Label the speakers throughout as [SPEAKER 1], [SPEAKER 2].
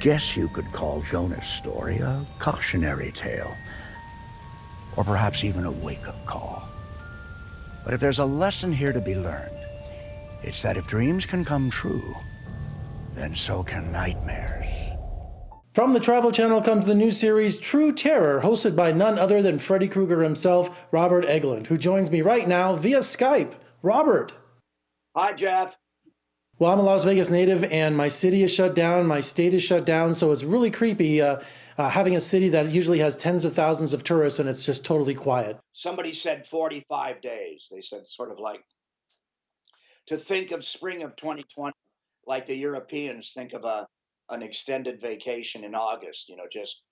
[SPEAKER 1] guess you could call Jonah's story a cautionary tale, or perhaps even a wake-up call. But if there's a lesson here to be learned, it's that if dreams can come true, then so can nightmares.
[SPEAKER 2] From the Travel Channel comes the new series True Terror, hosted by none other than Freddy Krueger himself, Robert Englund, who joins me right now via Skype. Robert.
[SPEAKER 3] Hi, Jeff.
[SPEAKER 2] Well, I'm a Las Vegas native, and my city is shut down, my state is shut down, so it's really creepy having a city that usually has tens of thousands of tourists, and it's just totally quiet.
[SPEAKER 3] Somebody said 45 days. They said sort of like to think of spring of 2020 like the Europeans think of an extended vacation in August, just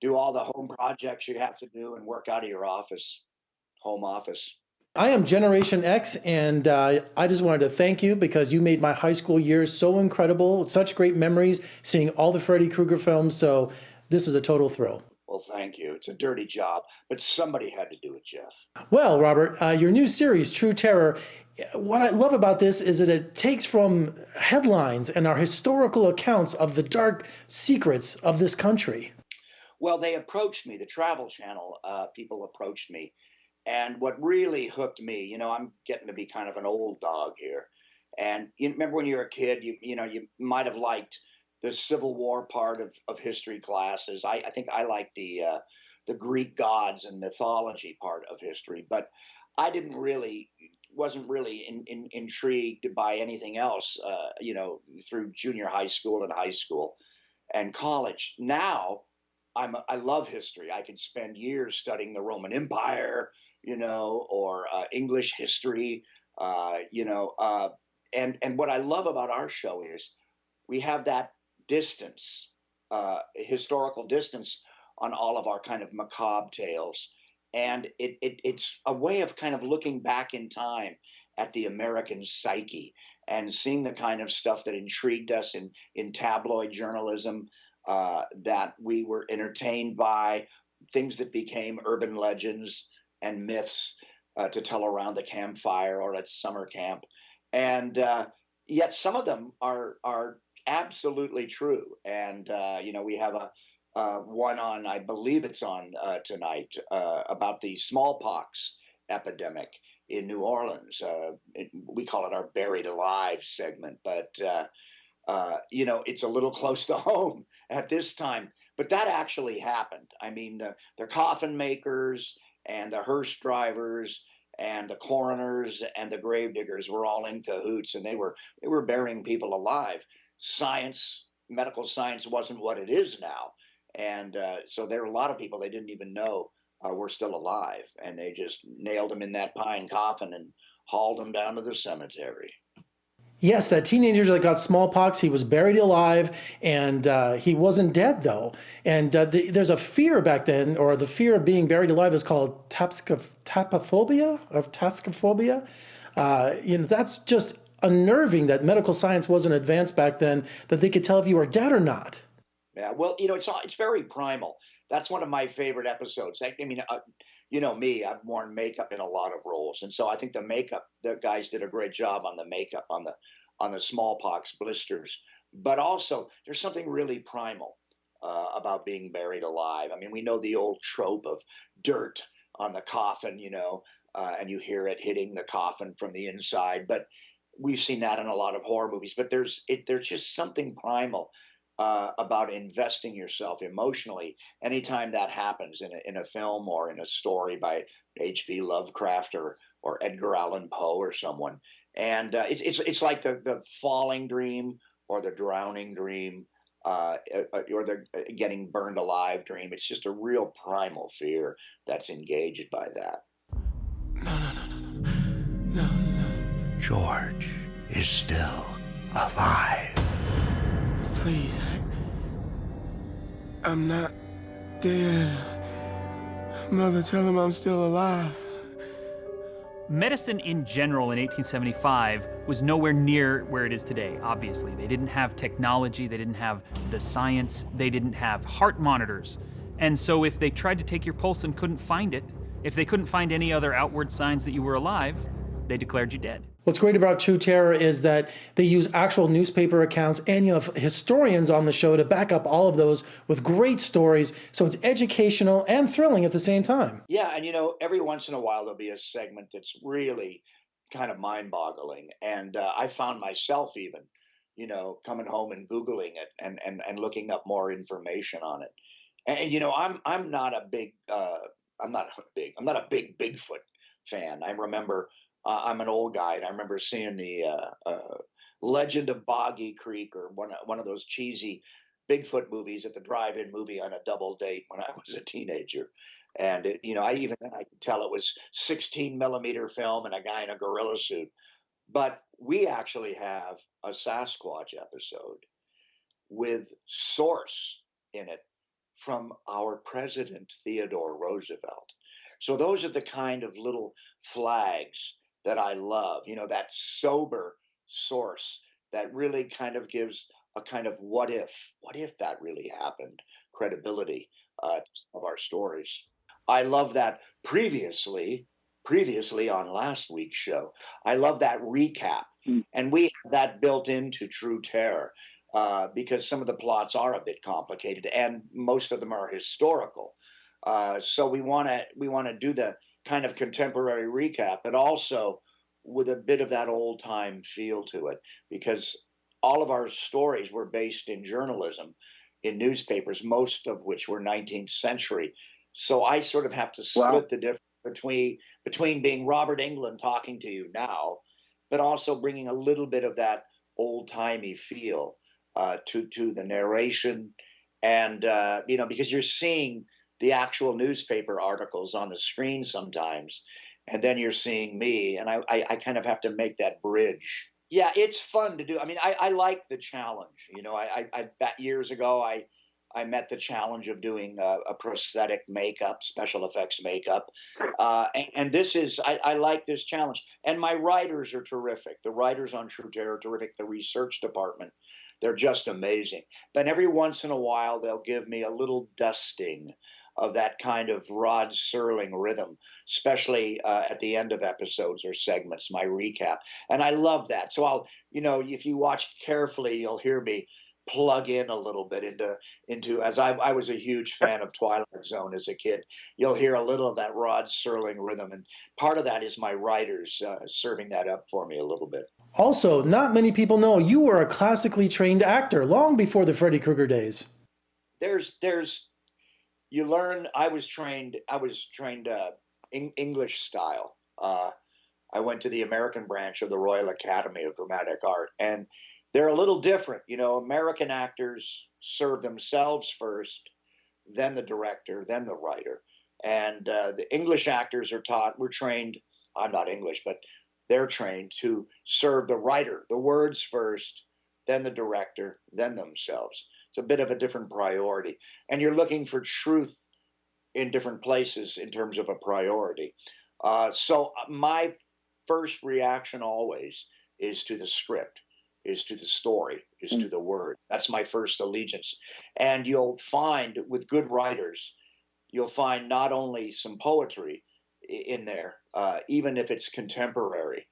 [SPEAKER 3] do all the home projects you have to do and work out of your home office.
[SPEAKER 2] I am Generation X, and I just wanted to thank you because you made my high school years so incredible, such great memories, seeing all the Freddy Krueger films, so this is a total thrill.
[SPEAKER 3] Well, thank you. It's a dirty job, but somebody had to do it, Jeff.
[SPEAKER 2] Well, Robert, your new series, True Terror, what I love about this is that it takes from headlines and our historical accounts of the dark secrets of this country.
[SPEAKER 3] Well, they approached me, the Travel Channel people approached me. And what really hooked me, I'm getting to be kind of an old dog here. And you remember when you were a kid, you might have liked the Civil War part of history classes. I think I liked the Greek gods and mythology part of history, but I wasn't really intrigued by anything else, through junior high school and high school and college. Now I love history. I could spend years studying the Roman Empire, or English history, and what I love about our show is we have that distance, historical distance on all of our kind of macabre tales. And it's a way of kind of looking back in time at the American psyche and seeing the kind of stuff that intrigued us in tabloid journalism, that we were entertained by, things that became urban legends and myths to tell around the campfire or at summer camp. And yet some of them are absolutely true. And, we have one on, I believe it's on tonight, about the smallpox epidemic in New Orleans. We call it our Buried Alive segment, but it's a little close to home at this time. But that actually happened. I mean, the coffin makers and the hearse drivers and the coroners and the gravediggers were all in cahoots, and they were burying people alive. Medical science wasn't what it is now. And so there were a lot of people they didn't even know were still alive, and they just nailed them in that pine coffin and hauled them down to the cemetery.
[SPEAKER 2] Yes, that teenager that got smallpox, he was buried alive, and he wasn't dead, though. And there's a fear back then, or the fear of being buried alive is called tapophobia, or tascophobia. That's just unnerving that medical science wasn't advanced back then, that they could tell if you were dead or not.
[SPEAKER 3] Yeah, well, it's very primal. That's one of my favorite episodes. I mean, me, I've worn makeup in a lot of roles, and so I think the guys did a great job on the makeup on the smallpox blisters. But also, there's something really primal about being buried alive. I mean, we know the old trope of dirt on the coffin, and you hear it hitting the coffin from the inside. But we've seen that in a lot of horror movies. But there's just something primal about investing yourself emotionally anytime that happens in a film or in a story by H.P. Lovecraft or Edgar Allan Poe or someone. And it's like the falling dream or the drowning dream or the getting burned alive dream. It's just a real primal fear that's engaged by that.
[SPEAKER 1] No. George is still alive.
[SPEAKER 4] Please, I'm not dead. Mother, tell him I'm still alive.
[SPEAKER 5] Medicine in general in 1875 was nowhere near where it is today, obviously. They didn't have technology, they didn't have the science, they didn't have heart monitors. And so if they tried to take your pulse and couldn't find it, if they couldn't find any other outward signs that you were alive, they declared you dead.
[SPEAKER 2] What's great about True Terror is that they use actual newspaper accounts, and you have historians on the show to back up all of those with great stories. So it's educational and thrilling at the same time.
[SPEAKER 3] Yeah, and every once in a while there'll be a segment that's really kind of mind-boggling, and I found myself even, coming home and Googling it and looking up more information on it. And I'm not a big I'm not a big Bigfoot fan. I remember I'm an old guy, and I remember seeing the Legend of Boggy Creek, or one of those cheesy Bigfoot movies at the drive-in movie on a double date when I was a teenager. And I even then I could tell it was 16 millimeter film and a guy in a gorilla suit. But we actually have a Sasquatch episode with source in it from our president, Theodore Roosevelt. So those are the kind of little flags that I love, that sober source that really kind of gives a kind of what if that really happened credibility of our stories. I love that previously on last week's show. I love that recap. And we have that built into True Terror. Because some of the plots are a bit complicated, and most of them are historical. So we want to do the kind of contemporary recap, but also with a bit of that old time feel to it, because all of our stories were based in journalism, in newspapers, most of which were 19th century. So I sort of have to split the difference between being Robert Englund talking to you now, but also bringing a little bit of that old timey feel to the narration, and because you're seeing the actual newspaper articles on the screen sometimes, and then you're seeing me, and I kind of have to make that bridge. Yeah, it's fun to do. I mean, I like the challenge. I bet years ago I met the challenge of doing a prosthetic makeup, special effects makeup, and this is I like this challenge. And my writers are terrific. The writers on True Terror are terrific. The research department, they're just amazing. But every once in a while, they'll give me a little dusting of that kind of Rod Serling rhythm, especially at the end of episodes or segments, my recap. And I love that. So if you watch carefully, you'll hear me plug in a little bit into as I was a huge fan of Twilight Zone as a kid. You'll hear a little of that Rod Serling rhythm, and part of that is my writers serving that up for me a little bit.
[SPEAKER 2] Also, not many people know you were a classically trained actor long before the Freddy Krueger days.
[SPEAKER 3] You learn. I was trained English style. I went to the American branch of the Royal Academy of Dramatic Art, and they're a little different. American actors serve themselves first, then the director, then the writer. And the English actors we're trained, I'm not English, but they're trained to serve the writer, the words first, then the director, then themselves. It's a bit of a different priority. And you're looking for truth in different places in terms of a priority. So my first reaction always is to the script, is to the story, is to the word. That's my first allegiance. And you'll find with good writers, you'll find not only some poetry in there, even if it's contemporary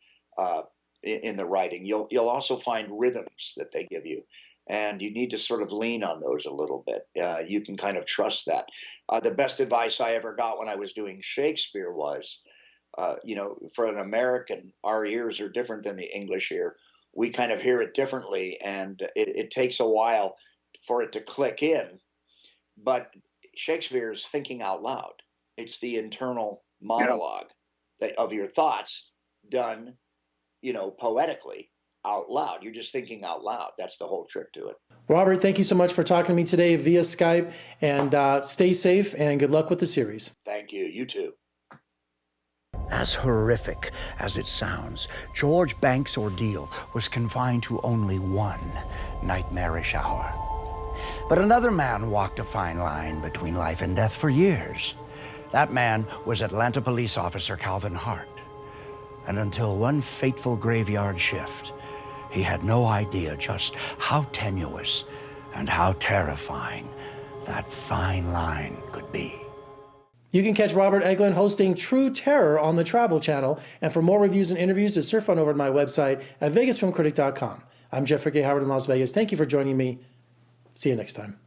[SPEAKER 3] in the writing, you'll also find rhythms that they give you. And you need to sort of lean on those a little bit. You can kind of trust that. The best advice I ever got when I was doing Shakespeare was, for an American, our ears are different than the English ear. We kind of hear it differently, and it takes a while for it to click in. But Shakespeare is thinking out loud. It's the internal monologue of your thoughts done, poetically out loud. You're just thinking out loud. That's the whole trick to it.
[SPEAKER 2] Robert, thank you so much for talking to me today via Skype, and stay safe and good luck with the series.
[SPEAKER 3] Thank you. You too.
[SPEAKER 1] As horrific as it sounds, George Banks' ordeal was confined to only one nightmarish hour. But another man walked a fine line between life and death for years. That man was Atlanta police officer Calvin Hart. And until one fateful graveyard shift, he had no idea just how tenuous and how terrifying that fine line could be.
[SPEAKER 2] You can catch Robert Englund hosting True Terror on the Travel Channel, and for more reviews and interviews, to surf on over to my website at vegasfilmcritic.com. I'm Jeffrey K. Howard in Las Vegas. Thank you for joining me. See you next time.